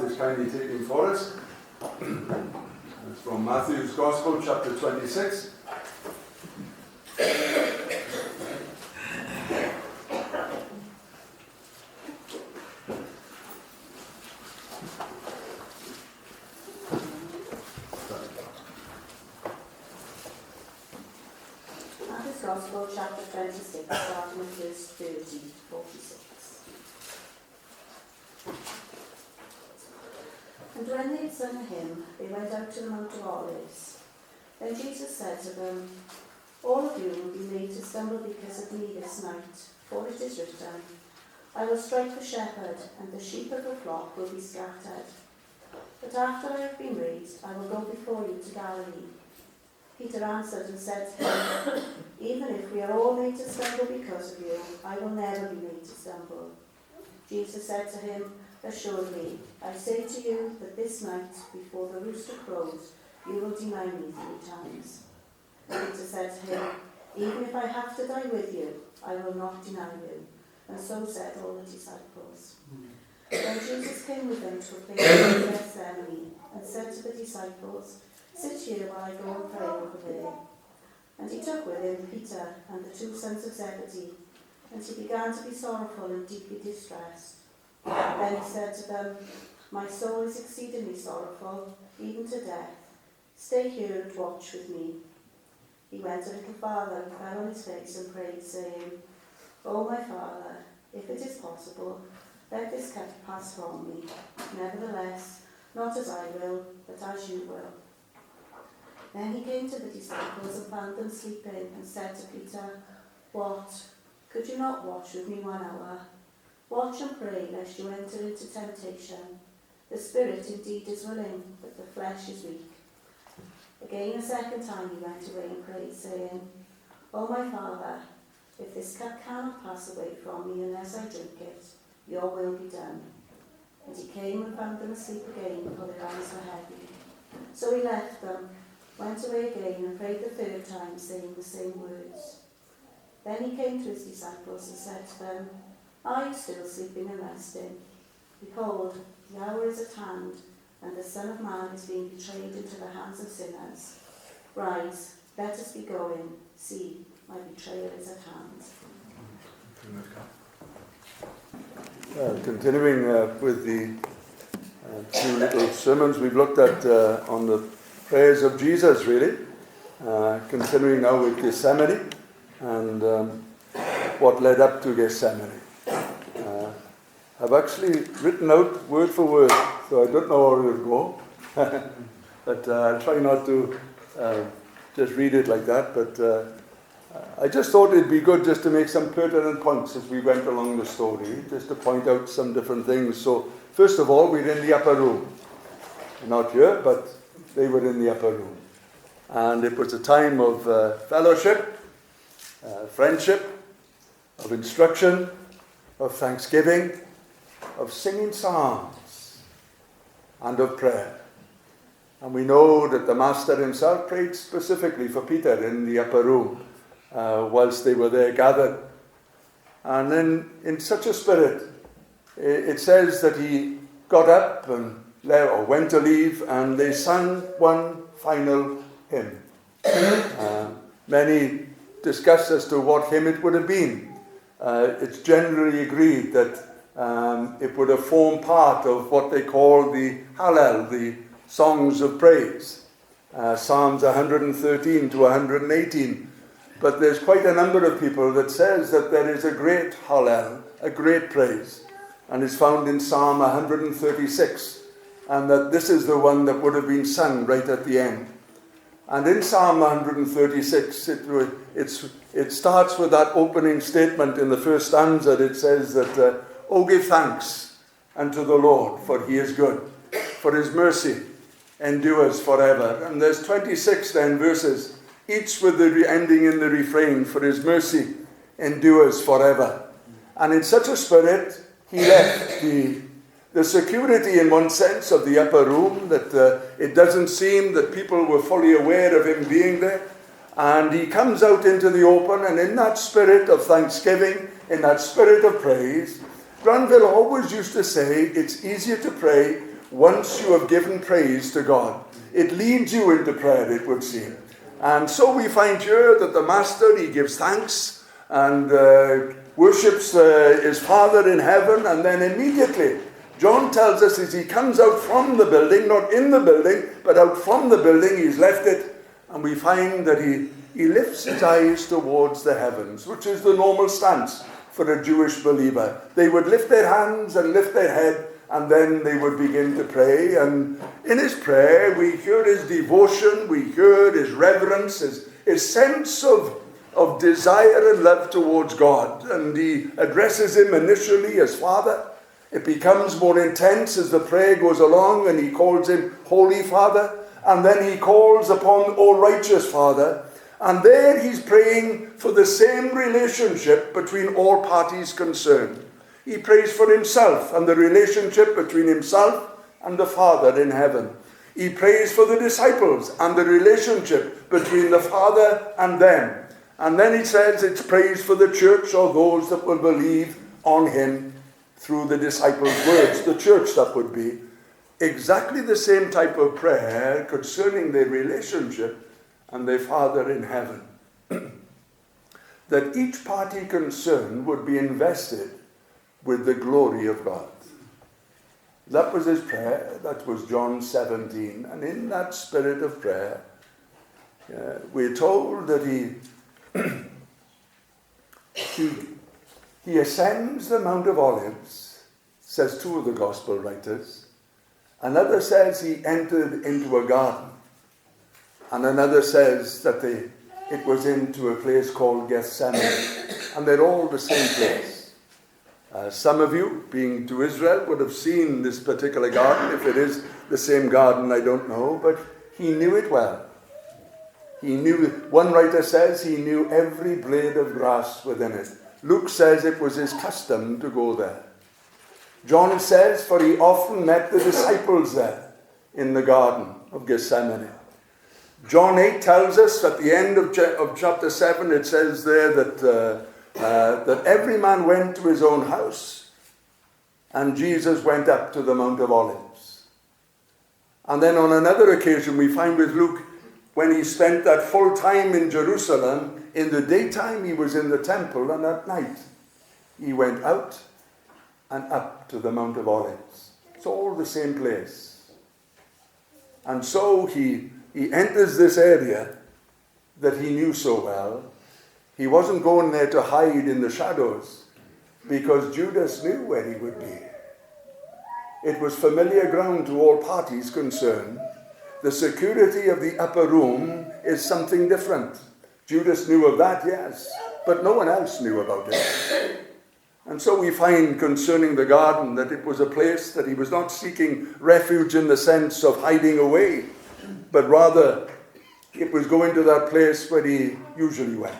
is kindly taken for us. It's from Matthew's Gospel, chapter 26. Matthew's Gospel, chapter 26, starting with verse 30 to 46. And when they had sung a hymn, they went out to the Mount of Olives. Then Jesus said to them, "All of you will be made to stumble because of me this night, for it is written, I will strike the shepherd, and the sheep of the flock will be scattered. But after I have been raised, I will go before you to Galilee." Peter answered and said to him, "Even if we are all made to stumble because of you, I will never be made to stumble." Jesus said to him, "Assuredly, I say to you that this night, before the rooster crows, you will deny me 3 times. And Peter said to him, "Even if I have to die with you, I will not deny you." And so said all the disciples. Then Jesus came with them to a place called Gethsemane, and said to the disciples, "Sit here while I go and pray over there." And he took with him Peter and the 2 sons of Zebedee, and he began to be sorrowful and deeply distressed. Then he said to them, "My soul is exceedingly sorrowful, even to death. Stay here and watch with me." He went a little farther and fell on his face and prayed, saying, "O my Father, if it is possible, let this cup pass from me. Nevertheless, not as I will, but as you will." Then he came to the disciples and found them sleeping, and said to Peter, "What? Could you not watch with me 1 hour? Watch and pray, lest you enter into temptation. The spirit indeed is willing, but the flesh is weak." Again a second time he went away and prayed, saying, "O my Father, if this cup cannot pass away from me unless I drink it, your will be done." And he came and found them asleep again, for their eyes were heavy. So he left them, went away again, and prayed the 3rd time, saying the same words. Then he came to his disciples and said to them, "Are you still sleeping and resting? Behold, the hour is at hand, and the Son of Man is being betrayed into the hands of sinners. Rise, let us be going. See, my betrayer is at hand." Continuing with the 2 little sermons we've looked at on the prayers of Jesus, really. Continuing now with Gethsemane and what led up to Gethsemane. I've actually written out word for word, so I don't know how it will go. But I'll try not to just read it like that. But I just thought it'd be good just to make some pertinent points as we went along the story, just to point out some different things. So, first of all, we're in the upper room. Not here, but they were in the upper room. And it was a time of fellowship, friendship, of instruction, of thanksgiving, of singing psalms, and of prayer. And we know that the Master himself prayed specifically for Peter in the upper room whilst they were there gathered. And then in such a spirit, it says that he got up and went to leave, and they sang one final hymn. Many discuss as to what hymn it would have been. It's generally agreed that it would have formed part of what they call the Hallel, the songs of praise, Psalms 113 to 118. But there's quite a number of people that says that there is a great Hallel, a great praise, and it's found in Psalm 136, and that this is the one that would have been sung right at the end. And in Psalm 136, it starts with that opening statement in the first stanza. It says that, "Oh, give thanks unto the Lord, for he is good, for his mercy endures forever." And there's 26 then verses, each with the ending in the refrain, "For his mercy endures forever." And in such a spirit, he left the security in one sense of the upper room, that it doesn't seem that people were fully aware of him being there. And he comes out into the open, and in that spirit of thanksgiving, in that spirit of praise, Granville always used to say it's easier to pray once you have given praise to God. It leads you into prayer, it would seem. And so we find here that the Master, he gives thanks and worships his Father in heaven, and then immediately, John tells us as he comes out from the building, not in the building, but out from the building, he's left it, and we find that he lifts his eyes towards the heavens, which is the normal stance for a Jewish believer. They would lift their hands and lift their head, and then they would begin to pray. And in his prayer, we hear his devotion, we hear his reverence, his sense of desire and love towards God. And he addresses him initially as Father. It becomes more intense as the prayer goes along, and he calls him Holy Father. And then he calls upon O Righteous Father. And there he's praying for the same relationship between all parties concerned. He prays for himself and the relationship between himself and the Father in heaven. He prays for the disciples and the relationship between the Father and them. And then he says it's praise for the church, or those that will believe on him through the disciples' words, the church that would be. Exactly the same type of prayer concerning their relationship and their Father in heaven. That each party concerned would be invested with the glory of God. That was his prayer. That was John 17. And in that spirit of prayer, we're told that he ascends the Mount of Olives, says two of the gospel writers. Another says he entered into a garden. And another says that it was into a place called Gethsemane. And they're all the same place. Some of you, being to Israel, would have seen this particular garden. If it is the same garden, I don't know. But he knew it well. He knew, one writer says he knew every blade of grass within it. Luke says it was his custom to go there. John says, for he often met the disciples there in the garden of Gethsemane. John 8 tells us at the end of chapter 7, it says there that every man went to his own house, and Jesus went up to the Mount of Olives. And then on another occasion we find with Luke, when he spent that full time in Jerusalem, in the daytime he was in the temple, and at night he went out and up to the Mount of Olives. It's all the same place. And so he enters this area that he knew so well. He wasn't going there to hide in the shadows, because Judas knew where he would be. It was familiar ground to all parties concerned. The security of the upper room is something different. Judas knew of that, yes, but no one else knew about it. And so we find concerning the garden that it was a place that he was not seeking refuge in the sense of hiding away, but rather it was going to that place where he usually went,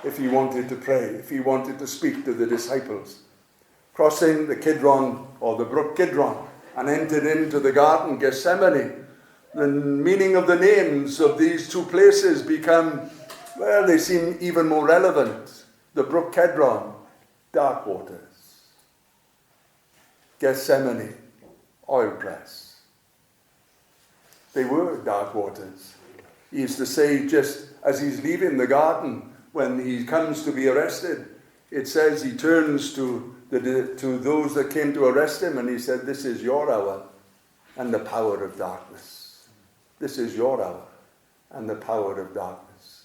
if he wanted to pray, if he wanted to speak to the disciples. Crossing the Kidron, or the brook Kidron, and entered into the garden Gethsemane. The meaning of the names of these two places become, well, they seem even more relevant. The brook Kidron, dark waters. Gethsemane, oil press. They were dark waters. He used to say, just as he's leaving the garden, when he comes to be arrested, it says he turns to those that came to arrest him, and he said, this is your hour and the power of darkness. This is your hour and the power of darkness.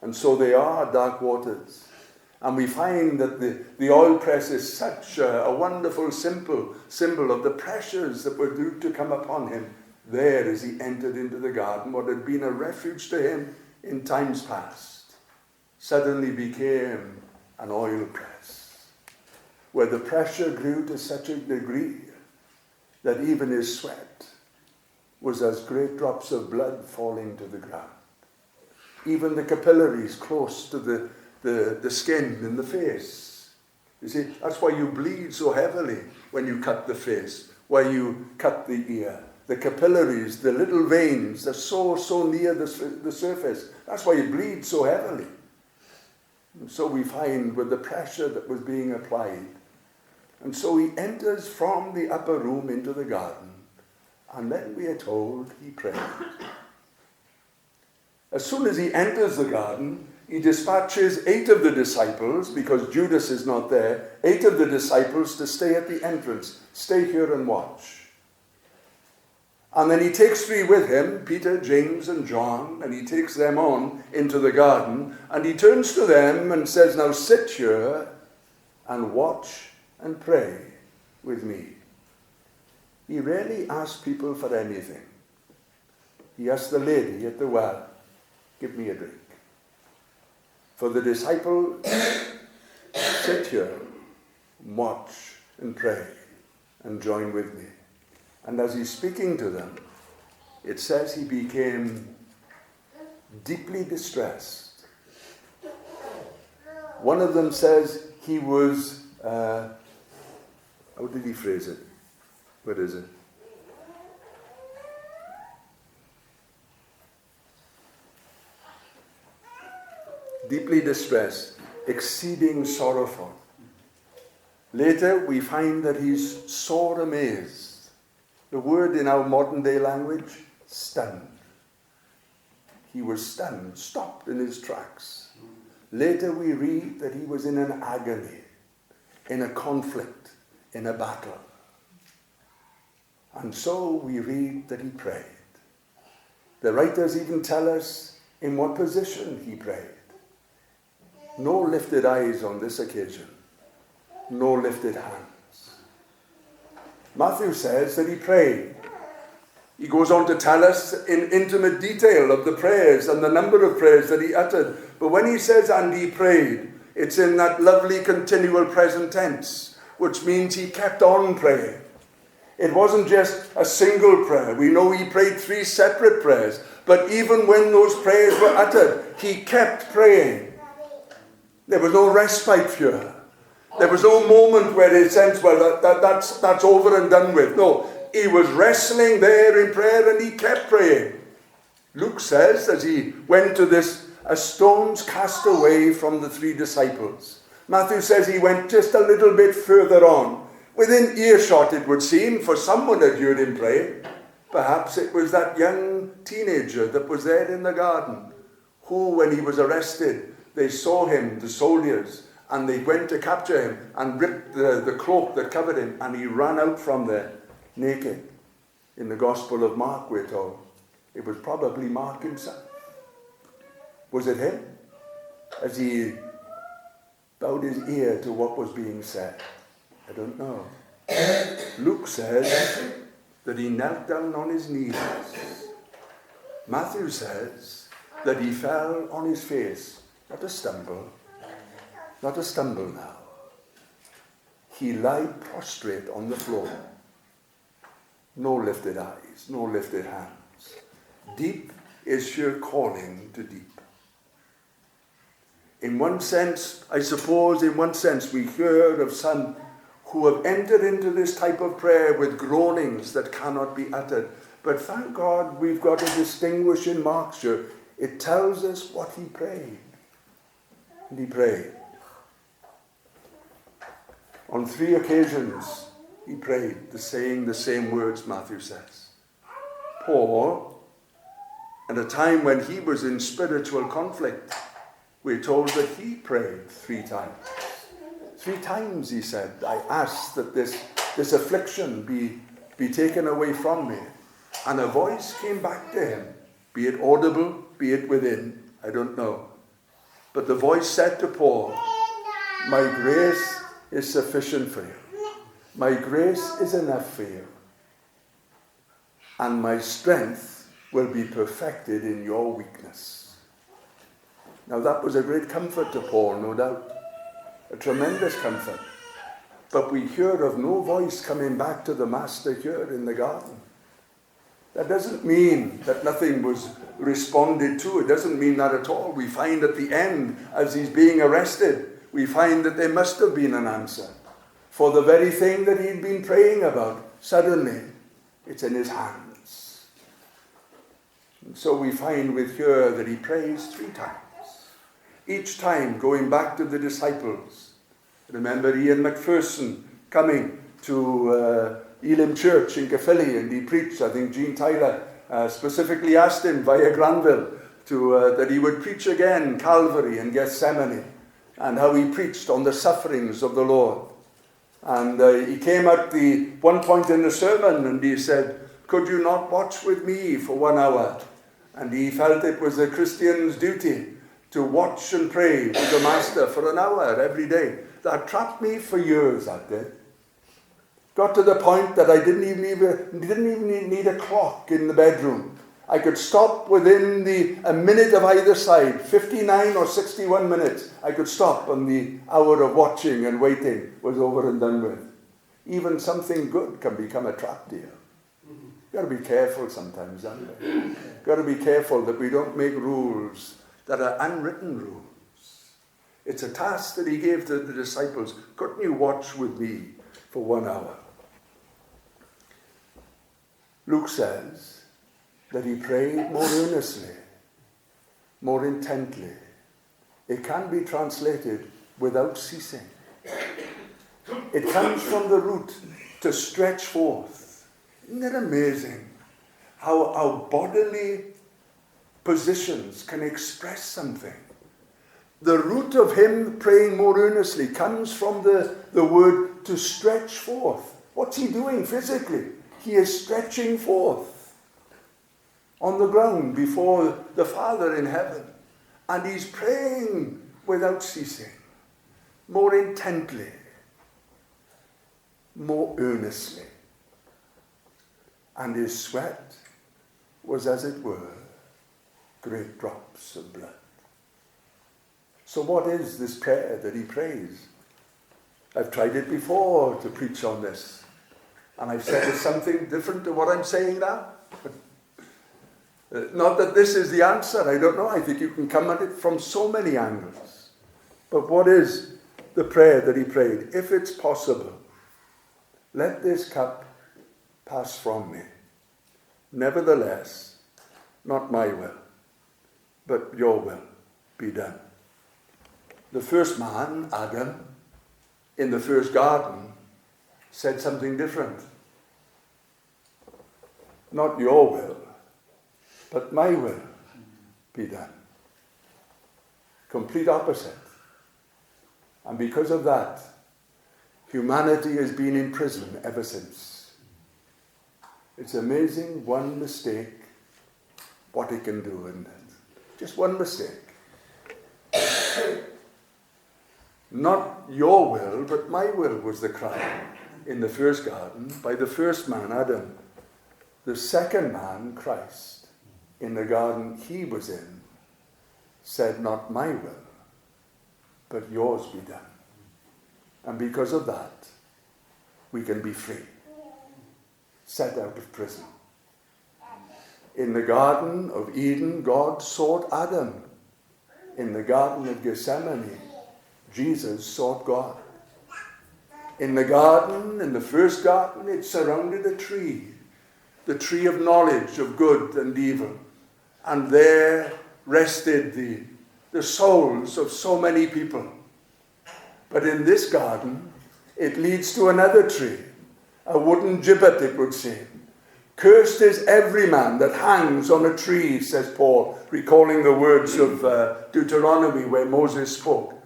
And so they are dark waters. And we find that the oil press is such a wonderful symbol of the pressures that were due to come upon him there as he entered into the garden. What had been a refuge to him in times past suddenly became an oil press, where the pressure grew to such a degree that even his sweat was as great drops of blood falling to the ground. Even the capillaries close to the skin in the face. You see, that's why you bleed so heavily when you cut the face, why you cut the ear. The capillaries, the little veins, are so near the surface. That's why you bleed so heavily. And so we find with the pressure that was being applied. And so he enters from the upper room into the garden. And then we are told he prayed. As soon as he enters the garden, he dispatches 8 of the disciples, because Judas is not there, 8 of the disciples to stay at the entrance. Stay here and watch. And then he takes 3 with him, Peter, James, and John, and he takes them on into the garden, and he turns to them and says, now sit here and watch and pray with me. He rarely asked people for anything. He asked the lady at the well, give me a drink. For the disciple, sit here, watch and pray and join with me. And as he's speaking to them, it says he became deeply distressed. One of them says he was, how did he phrase it? What is it? Deeply distressed, exceeding sorrowful. Later, we find that he's sore amazed. The word in our modern day language, stunned. He was stunned, stopped in his tracks. Later, we read that he was in an agony, in a conflict, in a battle. And so we read that he prayed. The writers even tell us in what position he prayed. No lifted eyes on this occasion. No lifted hands. Matthew says that he prayed. He goes on to tell us in intimate detail of the prayers and the number of prayers that he uttered. But when he says, and he prayed, it's in that lovely continual present tense, which means he kept on praying. It wasn't just a single prayer. We know he prayed 3 separate prayers. But even when those prayers were uttered, he kept praying. There was no respite here. There was no moment where he sensed, well, that's over and done with. No, he was wrestling there in prayer and he kept praying. Luke says that he went to this, a stone's cast away from the 3 disciples. Matthew says he went just a little bit further on. Within earshot, it would seem, for someone had heard him pray. Perhaps it was that young teenager that was there in the garden, who, when he was arrested, they saw him, the soldiers, and they went to capture him and ripped the cloak that covered him, and he ran out from there naked. In the Gospel of Mark, we're told. It was probably Mark himself. Was it him? As he bowed his ear to what was being said. I don't know. Luke says that he knelt down on his knees. Matthew says that he fell on his face. Not a stumble. Not a stumble now. He lay prostrate on the floor. No lifted eyes, no lifted hands. Deep is sheer calling to deep. In one sense, I suppose, we hear of some who have entered into this type of prayer with groanings that cannot be uttered. But thank God we've got to distinguish in Mark's here. It tells us what he prayed. And he prayed. On 3 occasions, he prayed, saying the same words, Matthew says. Paul, at a time when he was in spiritual conflict, we're told that he prayed 3 times. 3 times, he said, I ask that this affliction be taken away from me. And a voice came back to him, be it audible, be it within, I don't know. But the voice said to Paul, my grace is sufficient for you. My grace is enough for you. And my strength will be perfected in your weakness. Now that was a great comfort to Paul, no doubt. A tremendous comfort. But we hear of no voice coming back to the Master here in the garden. That doesn't mean that nothing was responded to. It doesn't mean that at all. We find at the end, as he's being arrested, we find that there must have been an answer. For the very thing that he'd been praying about, suddenly, it's in his hands. And so we find with here that he prays 3 times. Each time going back to the disciples. Remember Ian McPherson coming to Elim Church in Caerphilly, and he preached. I think Gene Tyler specifically asked him via Granville that he would preach again Calvary and Gethsemane, and how he preached on the sufferings of the Lord. And he came at the one point in the sermon and he said, "Could you not watch with me for 1 hour?" And he felt it was a Christian's duty to watch and pray with the Master for an hour every day. That trapped me for years, that did. Got to the point that I didn't even need a clock in the bedroom. I could stop within a minute of either side, 59 or 61 minutes. I could stop when the hour of watching and waiting was over and done with. Even something good can become a trap to you. You've got to be careful sometimes, haven't we? Got to be careful that we don't make rules that are unwritten rules. It's a task that he gave to the disciples. Couldn't you watch with me for 1 hour? Luke says that he prayed more earnestly, more intently. It can be translated without ceasing. It comes from the root to stretch forth. Isn't it amazing how our bodily positions can express something? The root of him praying more earnestly comes from the word to stretch forth. What's he doing physically? He is stretching forth on the ground before the Father in heaven. And he's praying without ceasing, more intently, more earnestly. And his sweat was, as it were, great drops of blood. So what is this prayer that he prays? I've tried it before to preach on this, and I've said it's something different to what I'm saying now. Not that this is the answer, I don't know. I think you can come at it from so many angles. But what is the prayer that he prayed? If it's possible, let this cup pass from me. Nevertheless, not my will, but your will be done. The first man, Adam, in the first garden, said something different. Not your will, but my will be done. Complete opposite. And because of that, humanity has been in prison ever since. It's amazing, one mistake, what it can do, isn't it? Just one mistake. Not your will, but my will was the cry in the first garden by the first man, Adam. The second man, Christ, in the garden he was in, said, not my will, but yours be done. And because of that, we can be free, set out of prison. In the Garden of Eden, God sought Adam. In the Garden of Gethsemane, Jesus sought God. In the garden, in the first garden, it surrounded a tree, the tree of knowledge of good and evil. And there rested the souls of so many people. But in this garden, it leads to another tree, a wooden gibbet, it would seem. Cursed is every man that hangs on a tree, says Paul, recalling the words of Deuteronomy where Moses spoke.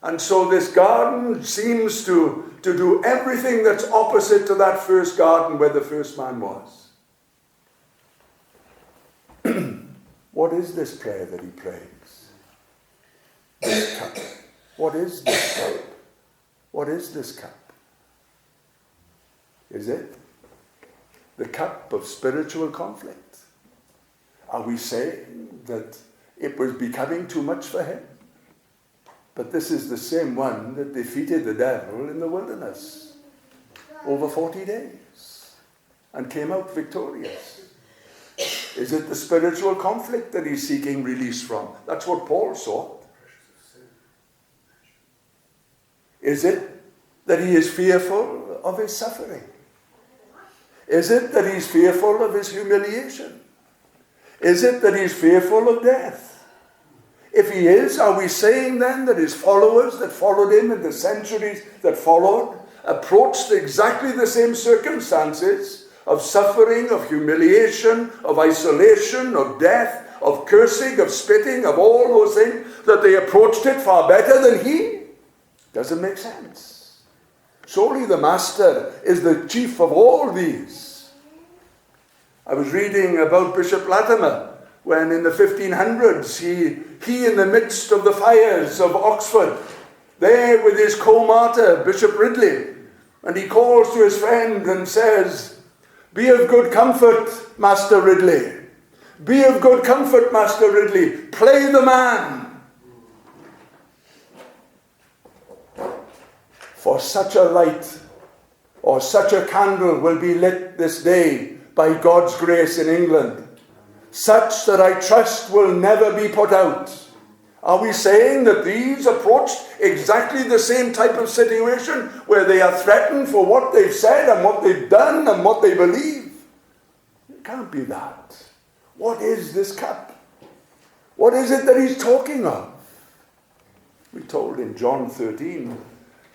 And so this garden seems to do everything that's opposite to that first garden where the first man was. What is this prayer that he prays? This cup. What is this cup? What is this cup? Is it the cup of spiritual conflict? Are we saying that it was becoming too much for him? But this is the same one that defeated the devil in the wilderness over 40 days and came out victorious. Is it the spiritual conflict that he's seeking release from? That's what Paul sought. Is it that he is fearful of his suffering? Is it that he's fearful of his humiliation? Is it that he's fearful of death? If he is, are we saying then that his followers that followed him in the centuries that followed approached exactly the same circumstances of suffering, of humiliation, of isolation, of death, of cursing, of spitting, of all those things, that they approached it far better than he? Doesn't make sense. Surely the Master is the chief of all these. I was reading about Bishop Latimer when in the 1500s he in the midst of the fires of Oxford, there with his co-martyr, Bishop Ridley, and he calls to his friend and says, "Be of good comfort, Master Ridley. Be of good comfort, Master Ridley. Play the man. For such a light or such a candle will be lit this day by God's grace in England, such that I trust will never be put out." Are we saying that these approached exactly the same type of situation where they are threatened for what they've said and what they've done and what they believe? It can't be that. What is this cup? What is it that he's talking of? We're told in John 13,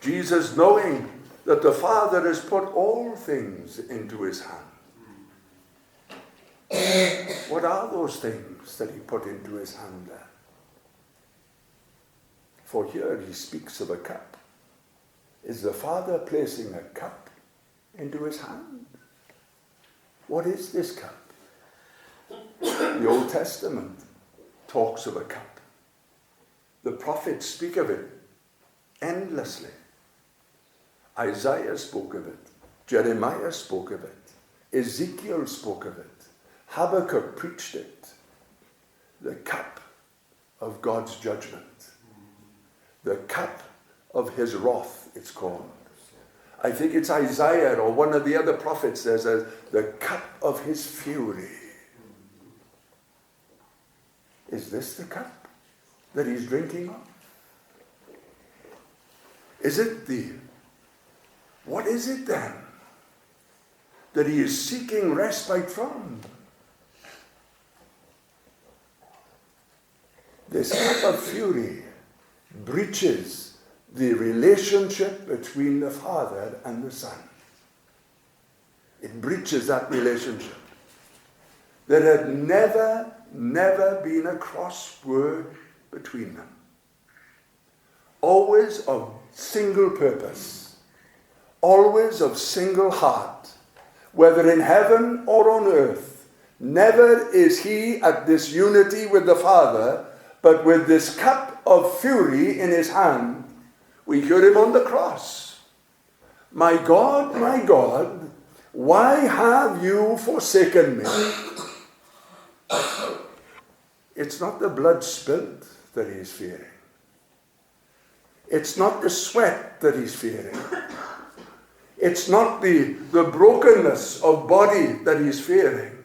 Jesus, knowing that the Father has put all things into his hand. What are those things that he put into his hand there? For here he speaks of a cup. Is the Father placing a cup into his hand? What is this cup? The Old Testament talks of a cup. The prophets speak of it endlessly. Isaiah spoke of it. Jeremiah spoke of it. Ezekiel spoke of it. Habakkuk preached it. The cup of God's judgment. The cup of his wrath, it's called. I think it's Isaiah or one of the other prophets that says, the cup of his fury. Is this the cup that he's drinking of? Is it what is it then that he is seeking respite from? This cup of fury breaches the relationship between the Father and the Son. It breaches that relationship. There had never been a cross word between them. Always of single purpose. Always of single heart. Whether in heaven or on earth. Never is he at this unity with the Father, but with this cup of fury in his hand, we hear him on the cross. My God, why have you forsaken me? It's not the blood spilt that he's fearing. It's not the sweat that he's fearing. It's not the brokenness of body that he's fearing.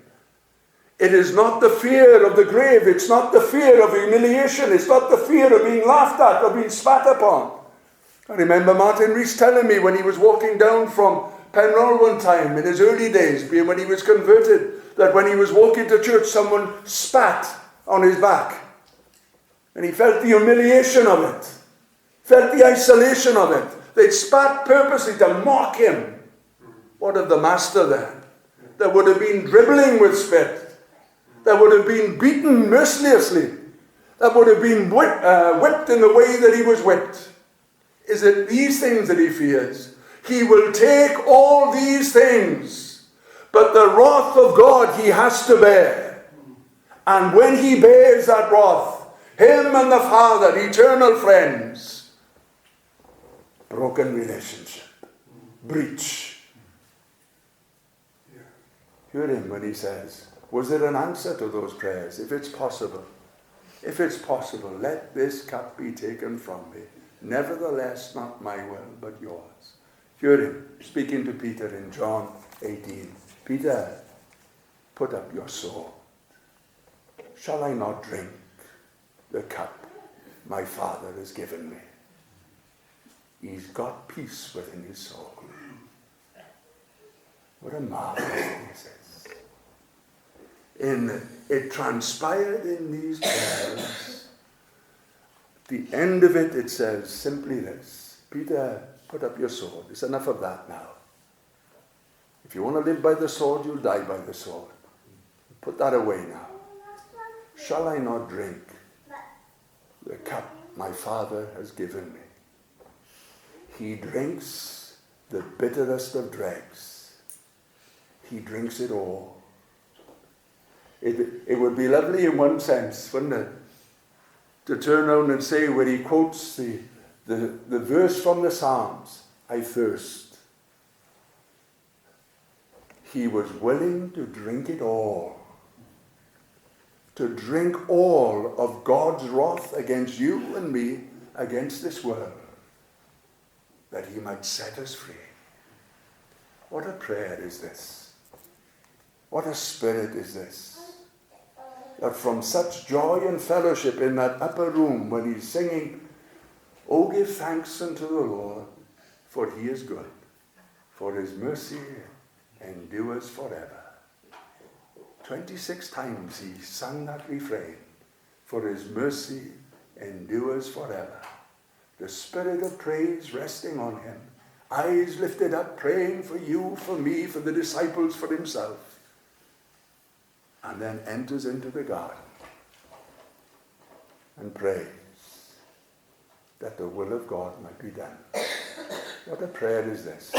It is not the fear of the grave. It's not the fear of humiliation. It's not the fear of being laughed at or being spat upon. I remember Martin Rees telling me when he was walking down from Penyrheol one time in his early days, when he was converted, that when he was walking to church, someone spat on his back. And he felt the humiliation of it. Felt the isolation of it. They'd spat purposely to mock him. What of the Master then? That would have been dribbling with spit. That would have been beaten mercilessly. That would have been whipped in the way that he was whipped. Is it these things that he fears? He will take all these things, but the wrath of God he has to bear. And when he bears that wrath, him and the Father, eternal friends, broken relationship, breach. Hear him when he says, was there an answer to those prayers? If it's possible, let this cup be taken from me. Nevertheless, not my will, but yours. Hear him speaking to Peter in John 18. Peter, put up your sword. Shall I not drink the cup my Father has given me? He's got peace within his soul. What a marvelous thing this is. It transpired in these prayers. At the end of it, it says simply this. Peter, put up your sword. It's enough of that now. If you want to live by the sword, you'll die by the sword. Put that away now. Shall I not drink the cup my Father has given me? He drinks the bitterest of dregs. He drinks it all. It would be lovely in one sense, wouldn't it? To turn around and say, where he quotes the verse from the Psalms, I thirst. He was willing to drink it all. To drink all of God's wrath against you and me, against this world, that he might set us free. What a prayer is this? What a spirit is this? That from such joy and fellowship in that upper room when he's singing, "Oh, give thanks unto the Lord, for he is good, for his mercy endures forever." 26 times he sang that refrain, "For his mercy endures forever." The spirit of praise resting on him, eyes lifted up, praying for you, for me, for the disciples, for himself, and then enters into the garden and prays that the will of God might be done. What a prayer is this?